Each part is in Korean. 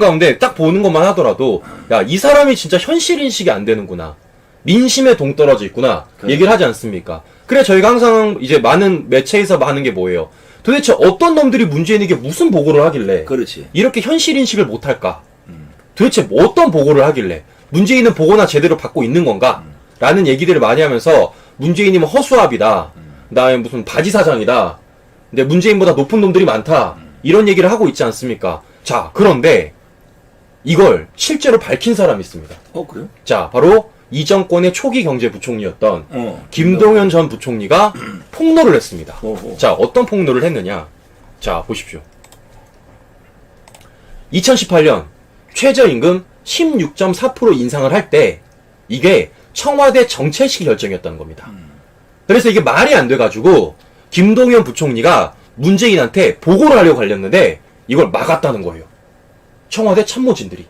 가운데 딱 보는 것만 하더라도 야, 이 사람이 진짜 현실 인식이 안 되는구나. 민심에 동떨어져 있구나. 그래. 얘기를 하지 않습니까? 그래 저희가 항상 이제 많은 매체에서 하는 게 뭐예요? 도대체 어떤 놈들이 문재인에게 무슨 보고를 하길래 그렇지. 이렇게 현실 인식을 못할까? 도대체 뭐 어떤 보고를 하길래 문재인은 보고나 제대로 받고 있는 건가? 라는 얘기들을 많이 하면서 문재인이면 허수아비다. 그다음에 무슨 바지 사장이다. 근데 문재인보다 높은 놈들이 많다. 이런 얘기를 하고 있지 않습니까? 자, 그런데 이걸 실제로 밝힌 사람이 있습니다. 그래요? 자, 바로 이 정권의 초기 경제부총리였던 김동연 전 부총리가 폭로를 했습니다. 자, 어떤 폭로를 했느냐? 자, 보십시오. 2018년 최저임금 16.4% 인상을 할 때 이게 청와대 정책실 결정이었다는 겁니다. 그래서 이게 말이 안 돼가지고 김동연 부총리가 문재인한테 보고를 하려고 걸렸는데 이걸 막았다는 거예요. 청와대 참모진들이.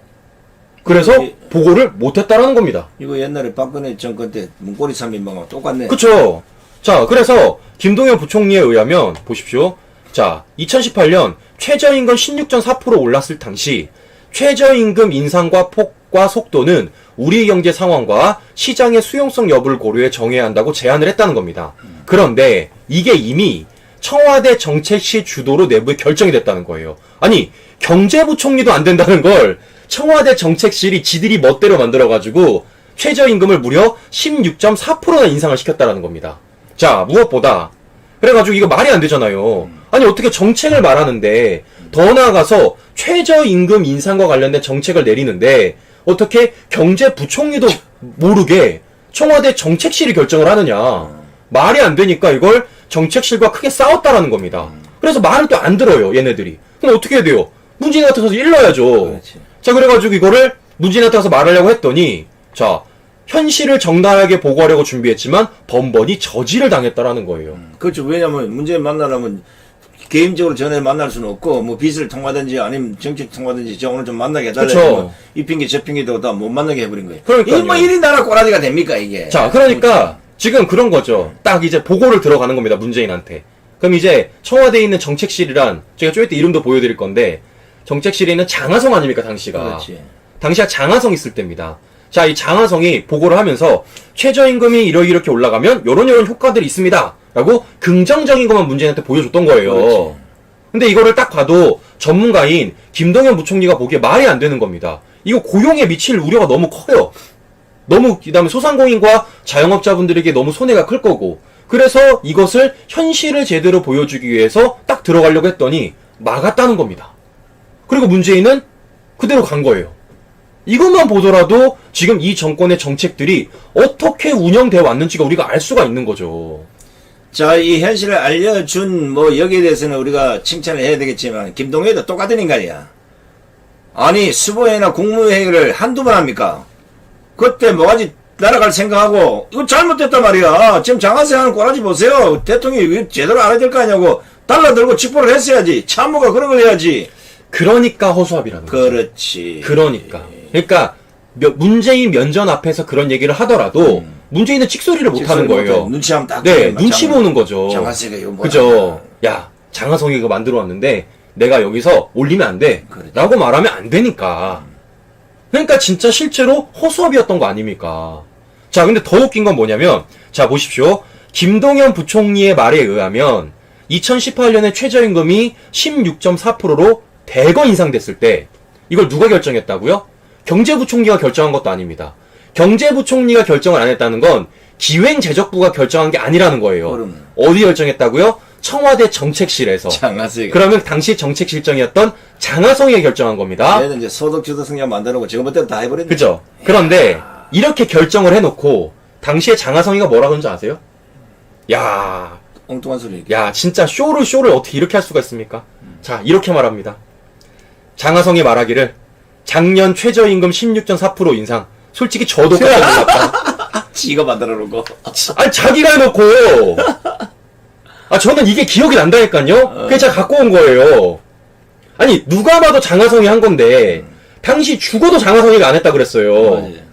그래서 보고를 못했다라는 겁니다. 이거 옛날에 박근혜 정권 때 문고리 3인방하고 똑같네. 그쵸. 자, 그래서 김동연 부총리에 의하면 보십시오. 자, 2018년 최저임금 16.4% 올랐을 당시 최저임금 인상과 폭과 속도는 우리 경제 상황과 시장의 수용성 여부를 고려해 정해야 한다고 제안을 했다는 겁니다. 그런데 이게 이미 청와대 정책실 주도로 내부에 결정이 됐다는 거예요. 아니, 경제부총리도 안 된다는 걸 청와대 정책실이 지들이 멋대로 만들어가지고 최저임금을 무려 16.4%나 인상을 시켰다라는 겁니다. 자, 무엇보다 그래가지고 이거 말이 안 되잖아요. 아니, 어떻게 정책을 말하는데 더 나아가서 최저임금 인상과 관련된 정책을 내리는데 어떻게 경제부총리도 모르게 청와대 정책실이 결정을 하느냐. 말이 안 되니까 이걸 정책실과 크게 싸웠다라는 겁니다. 그래서 말을 또 안 들어요, 얘네들이. 그럼 어떻게 해야 돼요? 문재인한테 가서 일러야죠. 그렇지. 자, 그래가지고 이거를 문재인한테 가서 말하려고 했더니, 자, 현실을 정당하게 보고하려고 준비했지만 번번이 저지를 당했다라는 거예요. 그렇죠. 왜냐면 문재인 만나려면 개인적으로 전에 만날 수는 없고 뭐 빚을 통하든지 아니면 정책 통하든지 저 오늘 좀 만나게 해달라. 그쵸. 이 핑계 저 핑계도 다 못 만나게 해버린 거예요. 그러니까요. 이게 뭐 일이 나라 꼬라지가 됩니까 이게. 자, 그러니까 지금 그런 거죠. 딱 이제 보고를 들어가는 겁니다, 문재인한테. 그럼 이제 청와대에 있는 정책실이란, 제가 좀 이따 이름도 보여드릴 건데, 정책실에 있는 장하성 아닙니까, 당시가. 그렇지. 당시가 장하성 있을 때입니다. 자, 이 장하성이 보고를 하면서 최저임금이 이렇게 올라가면 요런 효과들이 있습니다. 라고 긍정적인 것만 문재인한테 보여줬던 거예요. 그렇지. 근데 이거를 딱 봐도 전문가인 김동연 부총리가 보기에 말이 안 되는 겁니다. 이거 고용에 미칠 우려가 너무 커요. 너무, 그 다음에 소상공인과 자영업자분들에게 너무 손해가 클 거고. 그래서 이것을 현실을 제대로 보여주기 위해서 딱 들어가려고 했더니 막았다는 겁니다. 그리고 문재인은 그대로 간 거예요. 이것만 보더라도 지금 이 정권의 정책들이 어떻게 운영되어 왔는지가 우리가 알 수가 있는 거죠. 자, 이 현실을 알려준 뭐 여기에 대해서는 우리가 칭찬을 해야 되겠지만 김동연도 똑같은 인간이야. 아니 수보회나 국무회의를 한두 번 합니까? 그때 뭐가지 날아갈 생각하고 이거 잘못됐단 말이야. 지금 장하세 하는 꼬라지 보세요. 대통령이 제대로 알아야 될 거 아니냐고 달라들고 직보를 했어야지. 참모가 그런 걸 해야지. 그러니까 허수아비라는 거죠. 그렇지. 그러니까 문재인 면전 앞에서 그런 얘기를 하더라도 문재인은 찍소리를 못 하는 거예요. 눈치 하면 딱. 네, 눈치 보는 거죠. 장하세가 이거 뭐. 그죠. 야, 장하성이 이거 만들어 왔는데 내가 여기서 올리면 안 돼. 그렇지. 라고 말하면 안 되니까. 그러니까 진짜 실제로 허수아비였던 거 아닙니까? 자, 근데 더 웃긴 건 뭐냐면, 자, 보십시오. 김동연 부총리의 말에 의하면 2018년에 최저임금이 16.4%로 대거 인상됐을 때 이걸 누가 결정했다고요? 경제부총리가 결정한 것도 아닙니다. 경제부총리가 결정을 안 했다는 건 기획재정부가 결정한 게 아니라는 거예요. 그러면. 어디 결정했다고요? 청와대 정책실에서. 장하세가. 그러면 당시 정책실장이었던 장하성이 결정한 겁니다. 얘는 이제 소득주도 성장 만들고 지금부터 다 해버렸네. 그죠? 그런데 이렇게 결정을 해놓고 당시에 장하성이가 뭐라 그런지 아세요? 야, 엉뚱한 소리. 야, 진짜 쇼를 어떻게 이렇게 할 수가 있습니까? 자, 이렇게 말합니다. 장하성이 말하기를 작년 최저임금 16.4% 인상. 솔직히 저도 깜짝 놀랐다. 지가 만들어 놓고. 아니, 자기가 해놓고. 아, 저는 이게 기억이 난다니까요? 그게 제가 갖고 온 거예요. 아니, 누가 봐도 장하성이 한 건데, 당시 죽어도 장하성이가 안 했다 그랬어요. 맞아요.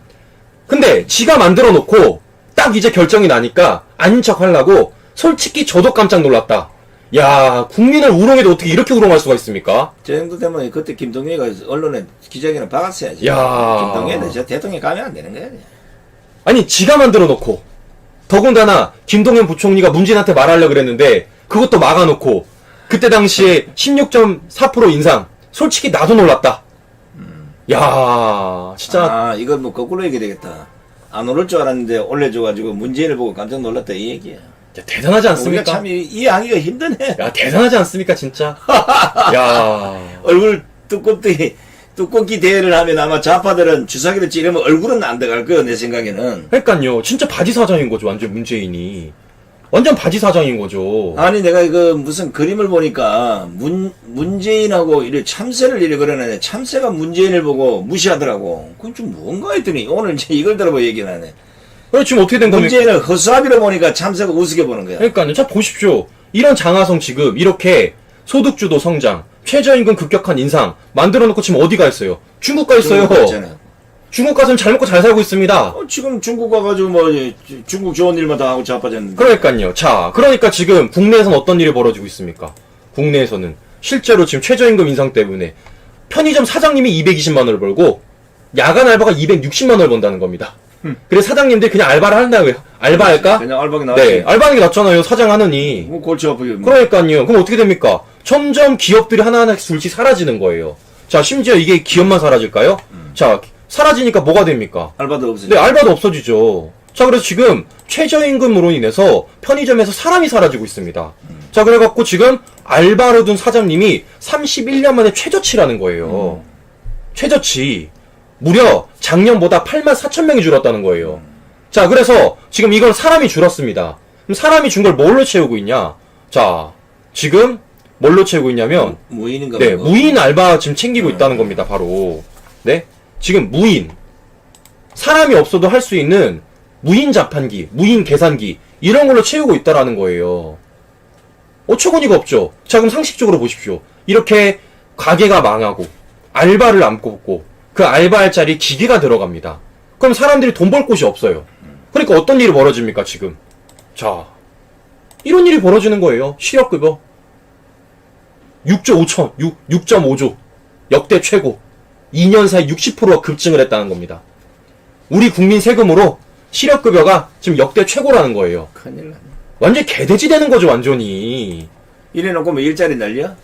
근데 지가 만들어 놓고 딱 이제 결정이 나니까 아닌 척 하려고 솔직히 저도 깜짝 놀랐다. 야, 국민을 우롱해도 어떻게 이렇게 우롱할 수가 있습니까? 저 정도 되면 그때 김동연이가 언론에 기자회견을 박았어야지. 야. 김동연은 저 대통령 가면 안 되는 거야. 아니, 지가 만들어 놓고, 더군다나, 김동연 부총리가 문재인한테 말하려고 그랬는데, 그것도 막아놓고, 그때 당시에 16.4% 인상, 솔직히 나도 놀랐다. 야, 진짜, 아, 이거 뭐 거꾸로 얘기 되겠다. 안 오를 줄 알았는데 올려줘가지고 문재인을 보고 깜짝 놀랐다 이 얘기야. 야, 대단하지 우리가 않습니까? 참 이해하기가 힘드네. 야, 대단하지 않습니까, 진짜? 야, 얼굴 두껍기 대회를 하면 아마 좌파들은 주사기를 찌르면 얼굴은 안 들어갈 거야, 내 생각에는. 그러니까요, 진짜 바지 사장인 거죠, 완전 문재인이. 완전 바지 사장인 거죠. 아니, 내가 그 무슨 그림을 보니까 문재인하고 이래 참새를 이래 그러는데 참새가 문재인을 보고 무시하더라고. 그건 좀 뭔가 했더니 오늘 이제 이걸 들어보 얘기를 하네. 그래, 지금 어떻게 된 겁니까? 문재인을 허수아비로 보니까 참새가 우습게 보는 거야. 그러니까요, 자, 보십시오. 이런 장하성 지금, 이렇게 소득주도 성장, 최저임금 급격한 인상, 만들어 놓고 지금 어디 가 있어요? 중국 가 있어요. 중국 있잖아요. 중국 가서는 잘 먹고 잘 살고 있습니다. 지금 중국 가가지고 뭐 중국 좋은 일만 다 하고 자빠졌는데. 그러니까요. 자, 그러니까 지금 국내에서는 어떤 일이 벌어지고 있습니까? 국내에서는 실제로 지금 최저임금 인상 때문에 편의점 사장님이 220만 원을 벌고 야간 알바가 260만 원을 번다는 겁니다. 그래서 사장님들이 그냥 알바를 한다고요. 알바할까? 그냥 알바기 나왔지. 네, 알바하는 게 낫잖아요. 사장 하느니. 뭐 골치 아프게. 뭐. 그러니까요. 그럼 어떻게 됩니까? 점점 기업들이 하나하나 둘씩 사라지는 거예요. 자, 심지어 이게 기업만 사라질까요? 자, 사라지니까 뭐가 됩니까? 알바도 없으니. 네, 알바도 없어지죠. 자, 그래서 지금 최저임금으로 인해서 편의점에서 사람이 사라지고 있습니다. 자, 그래갖고 지금 알바로 둔 사장님이 31년 만에 최저치라는 거예요. 최저치. 무려 작년보다 8만 4천 명이 줄었다는 거예요. 자, 그래서 지금 이건 사람이 줄었습니다. 그럼 사람이 준 걸 뭘로 채우고 있냐? 자, 지금 뭘로 채우고 있냐면 무인인가 네, 뭐. 무인 알바 지금 챙기고 있다는 겁니다, 바로. 네? 지금 무인. 사람이 없어도 할 수 있는 무인 자판기, 무인 계산기, 이런 걸로 채우고 있다라는 거예요. 어처구니가 없죠? 자, 그럼 상식적으로 보십시오. 이렇게 가게가 망하고, 알바를 안 뽑고, 그 알바할 자리 기계가 들어갑니다. 그럼 사람들이 돈 벌 곳이 없어요. 그러니까 어떤 일이 벌어집니까, 지금? 자, 이런 일이 벌어지는 거예요. 실업급여. 6.5조. 역대 최고. 2년 사이 60%가 급증을 했다는 겁니다. 우리 국민 세금으로 실업급여가 지금 역대 최고라는 거예요. 큰일 났네. 완전 개돼지 되는 거죠, 완전히. 이래놓고 뭐 일자리 날려?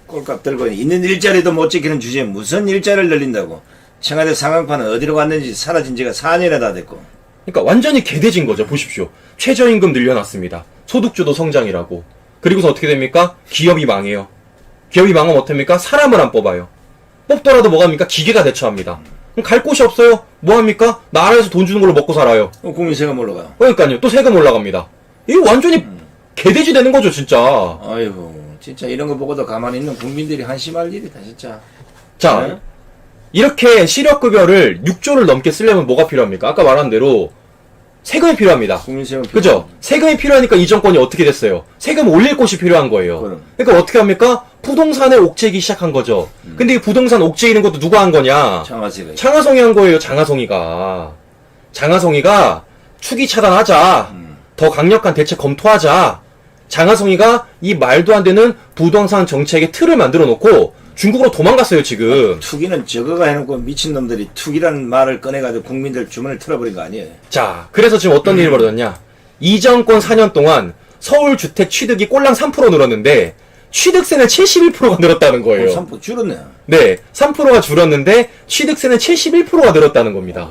꼴값 들고 있는 일자리도 못 지키는 주제에 무슨 일자리를 늘린다고. 청와대 상황판은 어디로 갔는지 사라진 지가 4년이나 다 됐고. 그러니까 완전히 개돼지인 거죠. 보십시오. 최저임금 늘려놨습니다. 소득주도 성장이라고. 그리고서 어떻게 됩니까? 기업이 망해요. 기업이 망하면 어떻습니까? 사람을 안 뽑아요. 뽑더라도 뭐합니까? 기계가 대처합니다. 그럼 갈 곳이 없어요? 뭐합니까? 나라에서 돈 주는 걸로 먹고 살아요. 국민 세금 올라가. 그러니까요. 또 세금 올라갑니다. 이거 완전히 개돼지 되는 거죠, 진짜. 아이고, 진짜 이런 거 보고도 가만히 있는 국민들이 한심할 일이다, 진짜. 자, 네? 이렇게 실업급여를 6조를 넘게 쓰려면 뭐가 필요합니까? 아까 말한 대로 세금이 필요합니다. 국민 세금. 그죠? 세금이 필요하니까 이 정권이 어떻게 됐어요? 세금 올릴 곳이 필요한 거예요. 그럼. 그러니까 어떻게 합니까? 부동산에 옥죄기 시작한 거죠. 근데 이 부동산 옥죄이는 것도 누가 한 거냐? 장화세가. 장하성이 한 거예요, 장하성이가. 장하성이가 투기 차단하자. 더 강력한 대책 검토하자. 장하성이가 이 말도 안 되는 부동산 정책의 틀을 만들어 놓고 중국으로 도망갔어요, 지금. 투기는 저거가 해놓고 미친놈들이 투기라는 말을 꺼내가지고 국민들 주머니를 틀어버린 거 아니에요? 자, 그래서 지금 어떤 일이 벌어졌냐? 이 정권 4년 동안 서울 주택 취득이 꼴랑 3% 늘었는데 취득세는 71%가 늘었다는 거예요. 3% 줄었네. 네, 3%가 줄었는데 취득세는 71%가 늘었다는 겁니다.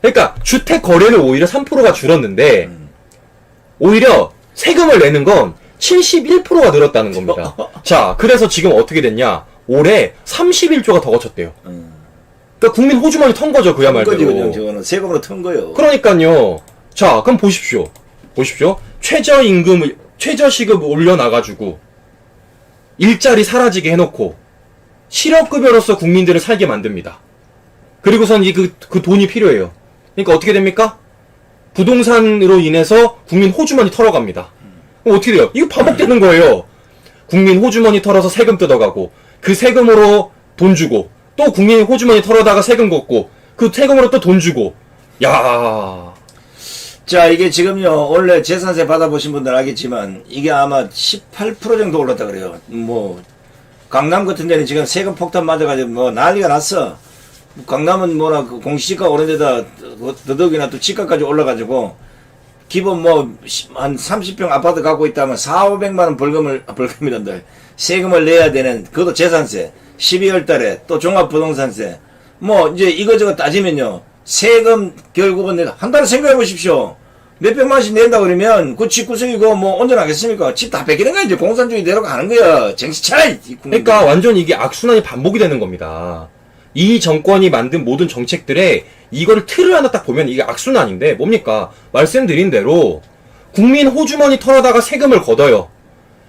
그러니까 주택 거래는 오히려 3%가 줄었는데 오히려 세금을 내는 건 71%가 늘었다는 겁니다. 자, 그래서 지금 어떻게 됐냐? 올해 31조가 더 거쳤대요. 그러니까 국민 호주머니 턴 거죠, 그야말로. 거지, 그냥 저거는 세금으로 턴 거요. 그러니까요. 자, 그럼 보십시오. 최저임금, 최저시급 올려놔가지고, 일자리 사라지게 해놓고, 실업급여로서 국민들을 살게 만듭니다. 그리고선 그 돈이 필요해요. 그러니까 어떻게 됩니까? 부동산으로 인해서 국민 호주머니 털어갑니다. 그럼 어떻게 돼요? 이거 반복되는 거예요. 국민 호주머니 털어서 세금 뜯어가고, 그 세금으로 돈 주고, 또 국민 호주머니 털어다가 세금 걷고, 그 세금으로 또 돈 주고, 야, 자, 이게 지금요, 원래 재산세 받아보신 분들 알겠지만, 이게 아마 18% 정도 올랐다 그래요. 뭐, 강남 같은 데는 지금 세금 폭탄 맞아가지고 뭐 난리가 났어. 강남은 뭐라 그 공시지가 오른 데다 더더욱이나 또 집값까지 올라가지고, 기본 뭐, 한 30평 아파트 갖고 있다면 4,500만원 벌금이란다. 세금을 내야 되는, 그것도 재산세. 12월 달에 또 종합부동산세. 뭐, 이제 이거저거 따지면요. 세금 결국은 한 달에 생각해 보십시오. 몇백만원씩 낸다 그러면 그 집 구석이고 뭐 온전하겠습니까? 집 다 뺏기는 거야. 이제 공산주의 내려가는 거야. 정신 차려. 그러니까 완전 이게 악순환이 반복이 되는 겁니다. 이 정권이 만든 모든 정책들에 이거를 틀을 하나 딱 보면 이게 악순환인데 뭡니까? 말씀드린 대로 국민 호주머니 털어다가 세금을 걷어요.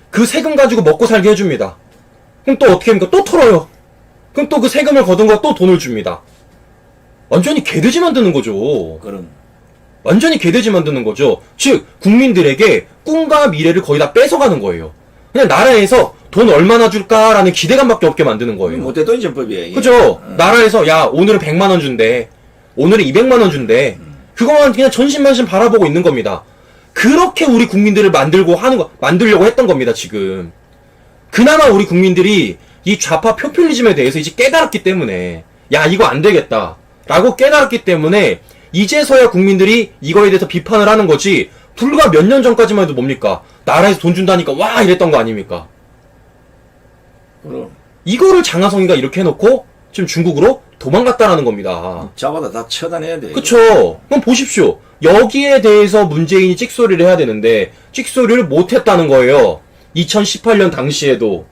그 세금 가지고 먹고 살게 해줍니다. 그럼 또 어떻게 합니까? 또 털어요. 그럼 또 그 세금을 걷은 거 또 돈을 줍니다. 완전히 개돼지 만드는 거죠. 그럼. 완전히 개돼지 만드는 거죠. 즉 국민들에게 꿈과 미래를 거의 다 뺏어가는 거예요. 그냥 나라에서 돈 얼마나 줄까라는 기대감밖에 없게 만드는 거예요. 못했던 전법이에요. 이게. 그죠? 나라에서 야 오늘은 100만 원 준대. 오늘은 200만 원 준대. 그거만 그냥 전신만신 바라보고 있는 겁니다. 그렇게 우리 국민들을 만들려고 했던 겁니다, 지금. 그나마 우리 국민들이 이 좌파 포퓰리즘에 대해서 이제 깨달았기 때문에 야 이거 안 되겠다 라고 깨달았기 때문에 이제서야 국민들이 이거에 대해서 비판을 하는 거지. 불과 몇 년 전까지만 해도 뭡니까? 나라에서 돈 준다니까 와 이랬던 거 아닙니까? 그럼. 이거를 장하성이가 이렇게 해놓고 지금 중국으로 도망갔다라는 겁니다. 잡아다 다 처단해야 돼. 그쵸? 그럼 보십시오. 여기에 대해서 문재인이 찍소리를 해야 되는데 찍소리를 못했다는 거예요. 2018년 당시에도.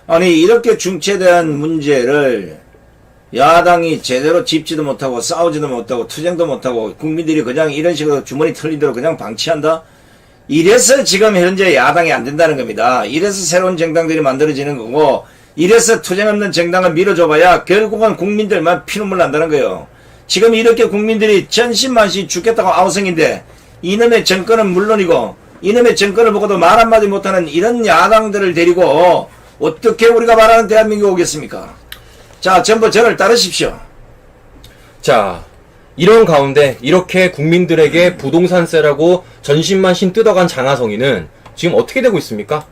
아니 이렇게 중체대한 문제를 야당이 제대로 짚지도 못하고 싸우지도 못하고 투쟁도 못하고 국민들이 그냥 이런 식으로 주머니 털린 대로 그냥 방치한다? 이래서 지금 현재 야당이 안 된다는 겁니다. 이래서 새로운 정당들이 만들어지는 거고 이래서 투쟁 없는 정당을 밀어줘봐야 결국은 국민들만 피눈물 난다는 거예요. 지금 이렇게 국민들이 전신만신 죽겠다고 아우성인데 이놈의 정권은 물론이고 이놈의 정권을 보고도 말 한마디 못하는 이런 야당들을 데리고 어떻게 우리가 말하는 대한민국 오겠습니까? 자, 전부 저를 따르십시오. 자, 이런 가운데 이렇게 국민들에게 부동산세라고 전신만신 뜯어간 장하성이는 지금 어떻게 되고 있습니까?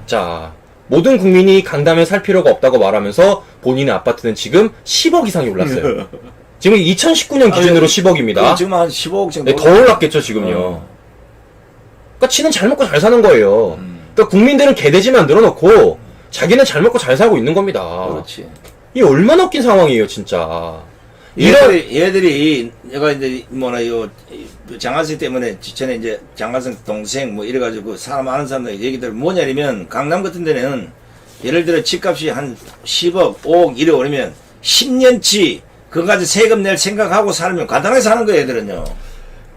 자, 모든 국민이 강남에 살 필요가 없다고 말하면서 본인의 아파트는 지금 10억 이상이 올랐어요. 지금 2019년 기준으로 10억입니다. 지금 한 15억 정도. 네, 더 올랐겠죠, 지금요. 그러니까 지는 잘 먹고 잘 사는 거예요. 그러니까 국민들은 개돼지 만들어 놓고 자기는 잘 먹고 잘 살고 있는 겁니다. 그렇지. 이 얼마나 웃긴 상황이에요, 진짜. 얘들이 내가 이제 장하성 때문에 전에 이제 장하성 동생 뭐 이래가지고 사람 아는 사람들 얘기들 뭐냐면 강남 같은 데는 예를 들어 집값이 한 10억, 5억 이래 오르면 10년치 그거 가지고 세금 낼 생각하고 살면 간단하게 사는 거예요, 얘들은요.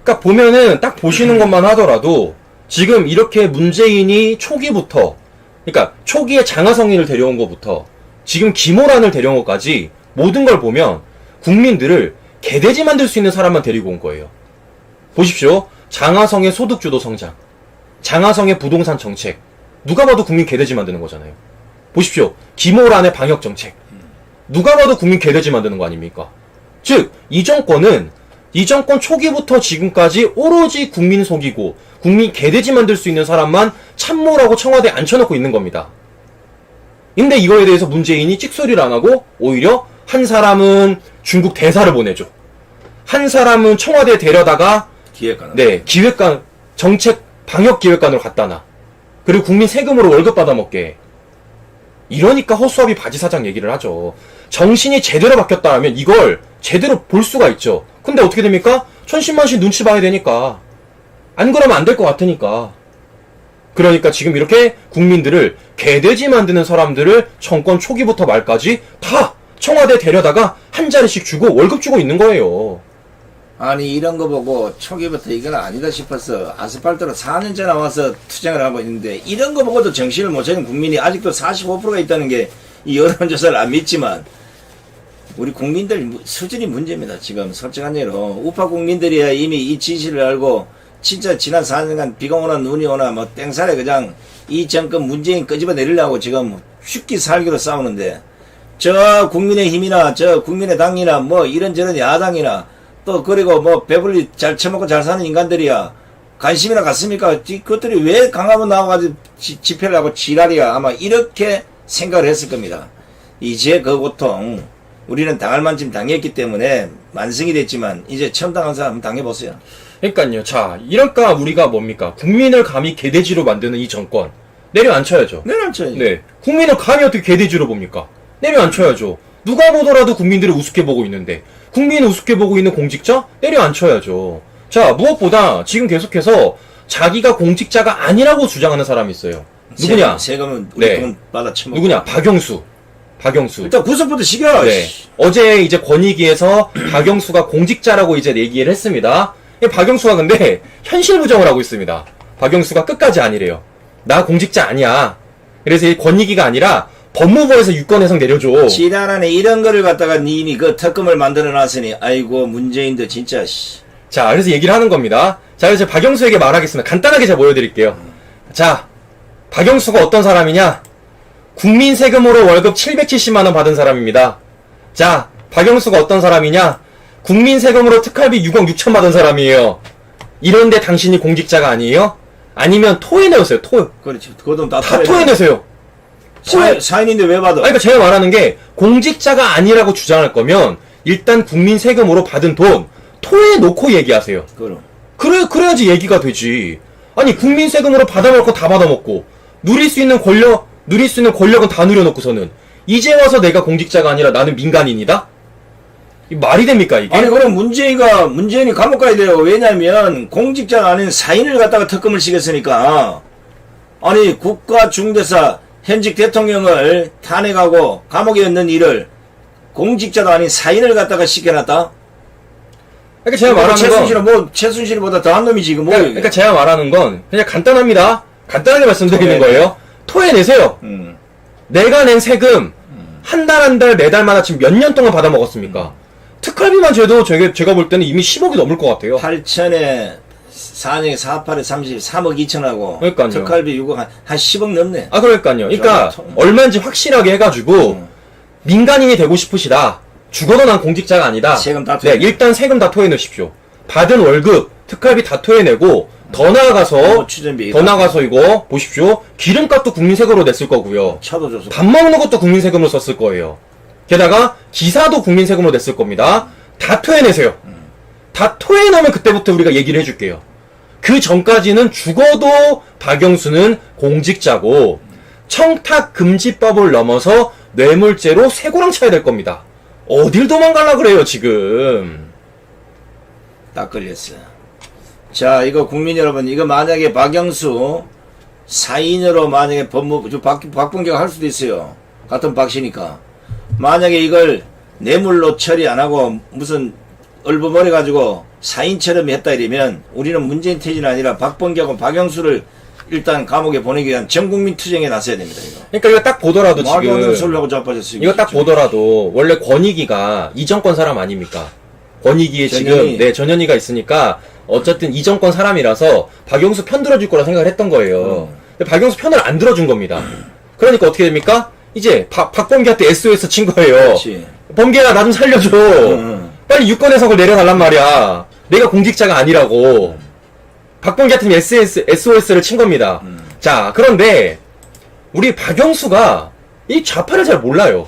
그러니까 보면은 딱 보시는 것만 하더라도 지금 이렇게 문재인이 초기부터 그러니까 초기에 장하성인을 데려온 것부터 지금 김호란을 데려온 것까지 모든 걸 보면 국민들을 개돼지 만들 수 있는 사람만 데리고 온 거예요. 보십시오. 장하성의 소득주도 성장, 장하성의 부동산 정책, 누가 봐도 국민 개돼지 만드는 거잖아요. 보십시오. 김호란의 방역 정책, 누가 봐도 국민 개돼지 만드는 거 아닙니까? 즉, 이 정권 초기부터 지금까지 오로지 국민 속이고 국민 개돼지 만들 수 있는 사람만 참모라고 청와대에 앉혀놓고 있는 겁니다. 근데 이거에 대해서 문재인이 찍소리를 안 하고 오히려 한 사람은 중국 대사를 보내줘. 한 사람은 청와대에 데려다가 기획관. 네, 기획관, 정책 방역 기획관으로 갖다 놔. 그리고 국민 세금으로 월급 받아먹게. 이러니까 허수아비 바지 사장 얘기를 하죠. 정신이 제대로 바뀌었다면 이걸 제대로 볼 수가 있죠. 근데 어떻게 됩니까? 천신만신 눈치 봐야 되니까. 안 그러면 안 될 것 같으니까. 그러니까 지금 이렇게 국민들을 개돼지 만드는 사람들을 정권 초기부터 말까지 다 청와대에 데려다가 한 자리씩 주고 월급 주고 있는 거예요. 아니 이런 거 보고 초기부터 이건 아니다 싶어서 아스팔트로 4년째 나와서 투쟁을 하고 있는데 이런 거 보고도 정신을 못 차리는 국민이 아직도 45%가 있다는 게 이 여론조사를 안 믿지만 우리 국민들 수준이 문제입니다. 지금 솔직한 예로 우파 국민들이야 이미 이 진실을 알고 진짜 지난 4년간 비가 오나 눈이 오나 뭐 땡살에 그냥 이 정권 문재인 끄집어 내리려고 지금 죽기 살기로 싸우는데 저 국민의힘이나 저 국민의당이나 뭐 이런저런 야당이나 또 그리고 뭐 배불리 잘 처먹고 잘 사는 인간들이야. 관심이나 갖습니까? 그것들이 왜 강화문 나와가지고 집회를 하고 지랄이야. 아마 이렇게 생각을 했을 겁니다. 이제 그 고통 우리는 당할 만큼 당했기 때문에 만성이 됐지만 이제 처음 당한 사람 한번 당해보세요. 그러니까요. 자, 이럴까 우리가 뭡니까? 국민을 감히 개돼지로 만드는 이 정권 내려앉혀야죠. 내려앉혀야지. 네, 국민을 감히 어떻게 개돼지로 봅니까? 내려앉혀야죠. 누가 보더라도 국민들을 우습게 보고 있는데 국민을 우습게 보고 있는 공직자 내려앉혀야죠. 자, 무엇보다 지금 계속해서 자기가 공직자가 아니라고 주장하는 사람이 있어요. 누구냐? 세금은 우리 네. 돈 받아 처먹고. 누구냐? 박영수. 일단 구속부터 시켜. 네. 어제 이제 권익위에서 박영수가 공직자라고 이제 얘기를 했습니다. 이 박영수가 근데 현실 부정을 하고 있습니다. 박영수가 끝까지 아니래요. 나 공직자 아니야. 그래서 이 권익위가 아니라 법무부에서 유권 해석 내려줘. 지난번에 이런 거를 갖다가 님이 그 특검을 만들어 놨으니 아이고 문재인도 진짜 씨. 자, 그래서 얘기를 하는 겁니다. 자, 그래서 박영수에게 말하겠습니다. 간단하게 제가 보여드릴게요. 자, 박영수가 어떤 사람이냐? 국민 세금으로 월급 770만원 받은 사람입니다. 자, 박영수가 어떤 사람이냐? 국민 세금으로 특활비 6억 6천 받은 사람이에요. 이런데 당신이 공직자가 아니에요? 아니면 토해내세요, 그렇지. 그 돈 다 토해내세요. 사인인데 왜 받아? 그러니까 제가 말하는 게 공직자가 아니라고 주장할 거면 일단 국민 세금으로 받은 돈 토해놓고 얘기하세요. 그럼. 그래야지 얘기가 되지. 아니, 국민 세금으로 받아먹고 다 받아먹고 누릴 수 있는 권력은 다 누려놓고서는 이제 와서 내가 공직자가 아니라 나는 민간인이다? 이 말이 됩니까, 이게? 아니 그럼 문재인이 감옥 가야 돼요. 왜냐면 공직자가 아닌 사인을 갖다가 특검을 시켰으니까. 아니 국가 중대사 현직 대통령을 탄핵하고 감옥에 넣는 일을 공직자도 아닌 사인을 갖다가 시켜놨다? 그러니까 제가 말하는 건 최순실보다 더한 놈이 지금 뭐. 그러니까 제가 말하는 건 그냥 간단합니다. 간단하게 말씀드리는 거예요. 토해내세요. 내가 낸 세금 한 달 매달마다 지금 몇 년 동안 받아먹었습니까? 특활비만 줘도 제가 볼 때는 이미 10억이 넘을 것 같아요. 8천에 4년에 48에 33억 2천하고 그러니까요. 특활비 6억 한 10억 넘네. 아, 그러니까요. 그러니까 얼마인지 확실하게 해가지고 민간인이 되고 싶으시다. 죽어도 난 공직자가 아니다. 세금 다 네, 토해내. 일단 세금 다 토해내십시오. 받은 월급, 특활비 다 토해내고 더 나아가서 추전비 이거 보십시오. 기름값도 국민 세금으로 냈을 거고요. 차도 줘서 밥 먹는 것도 국민 세금으로 썼을 거예요. 게다가 기사도 국민 세금으로 냈을 겁니다. 다 토해내세요. 다 토해내면 그때부터 우리가 얘기를 해줄게요. 그 전까지는 죽어도 박영수는 공직자고 청탁금지법을 넘어서 뇌물죄로 쇠고랑 쳐야 될 겁니다. 어딜 도망가려 그래요 지금. 딱 걸렸어. 자, 이거 국민 여러분, 이거 만약에 박영수 사인으로 만약에 박범계가 할 수도 있어요. 같은 박씨니까. 만약에 이걸 뇌물로 처리 안 하고 무슨 얼버무려 가지고 사인처럼 했다 이러면 우리는 문재인 퇴진이 아니라 박범계하고 박영수를 일단 감옥에 보내기 위한 전국민 투쟁에 나서야 됩니다. 이거. 그러니까 이거 딱 보더라도 말도 안 되는 지금 소리를 하고 자빠졌어요. 이거 딱 보더라도 원래 권익위가 이 정권 사람 아닙니까? 권익위에 지금 전현희가 있으니까 어쨌든 이 정권 사람이라서 박영수 편 들어줄 거라 생각을 했던 거예요. 근데 박영수 편을 안 들어준 겁니다. 그러니까 어떻게 됩니까? 이제 박범계한테 SOS 친 거예요. 그렇지. 범계야 나 좀 살려줘. 빨리 유권 해석을 내려달란 말이야. 내가 공직자가 아니라고. 박범계한테 SOS를 친 겁니다. 자, 그런데 우리 박영수가 이 좌파를 잘 몰라요.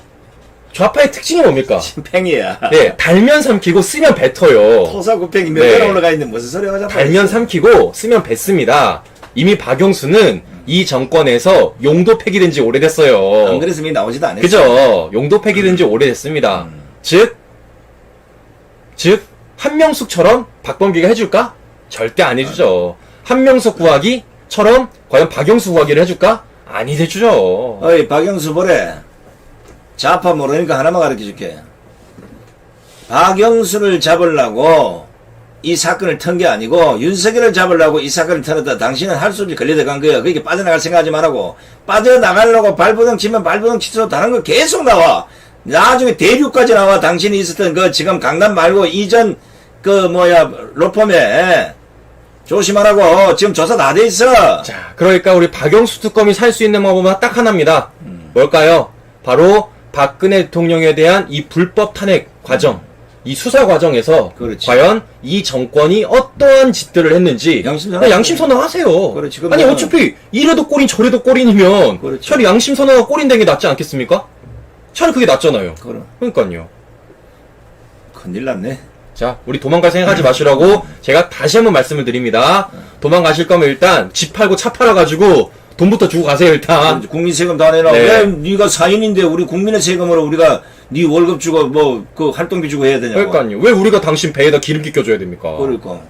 좌파의 특징이 뭡니까? 심팽이야. 네, 달면 삼키고 쓰면 뱉어요. 토사구팽이 몇 네. 개나 올라가 있는데 무슨 소리 하자. 달면 삼키고 쓰면 뱉습니다. 이미 박영수는 이 정권에서 용도 폐기된 지 오래됐어요. 안 그랬으면 나오지도 않았어. 그죠? 용도 폐기된 지 오래됐습니다. 즉, 한명숙처럼 박범계가 해줄까? 절대 안 해주죠. 한명숙 구하기처럼 과연 박영수 구하기를 해줄까? 아니 해주죠. 어이, 박영수 보래. 좌파 모르니까 하나만 가르쳐 줄게. 박영수를 잡으려고 이 사건을 턴 게 아니고 윤석열을 잡으려고 이 사건을 털었다. 당신은 할 수 없이 걸려들어간 거야. 그렇게 빠져나갈 생각하지 말라고. 빠져나가려고 발버둥 치면 발버둥 치도록 다른 거 계속 나와. 나중에 대륙까지 나와. 당신이 있었던 그 지금 강남 말고 이전 로펌에 조심하라고. 지금 조사 다 돼 있어. 자, 그러니까 우리 박영수 특검이 살 수 있는 방법은 딱 하나입니다. 뭘까요? 바로 박근혜 대통령에 대한 이 불법 탄핵 과정. 이 수사 과정에서 그렇지. 과연 이 정권이 어떠한 짓들을 했는지 양심선언. 양심선언 하세요. 그렇지. 아니 그러면- 어차피 이래도 꼴인 저래도 꼴인이면 그렇지. 차라리 양심선언하고 꼴인 된 게 낫지 않겠습니까? 차라리 그게 낫잖아요. 그럼 그러니까요. 큰일 났네. 자, 우리 도망갈 생각하지 마시라고 제가 다시 한번 말씀을 드립니다. 도망가실 거면 일단 집 팔고 차 팔아가지고 돈부터 주고 가세요 일단. 국민 세금 다 내라. 네. 왜 네가 사인인데 우리 국민의 세금으로 우리가 네 월급 주고 뭐 그 활동비 주고 해야 되냐고. 그러니까요. 왜 우리가 당신 배에다 기름기 껴줘야 됩니까? 그러니까.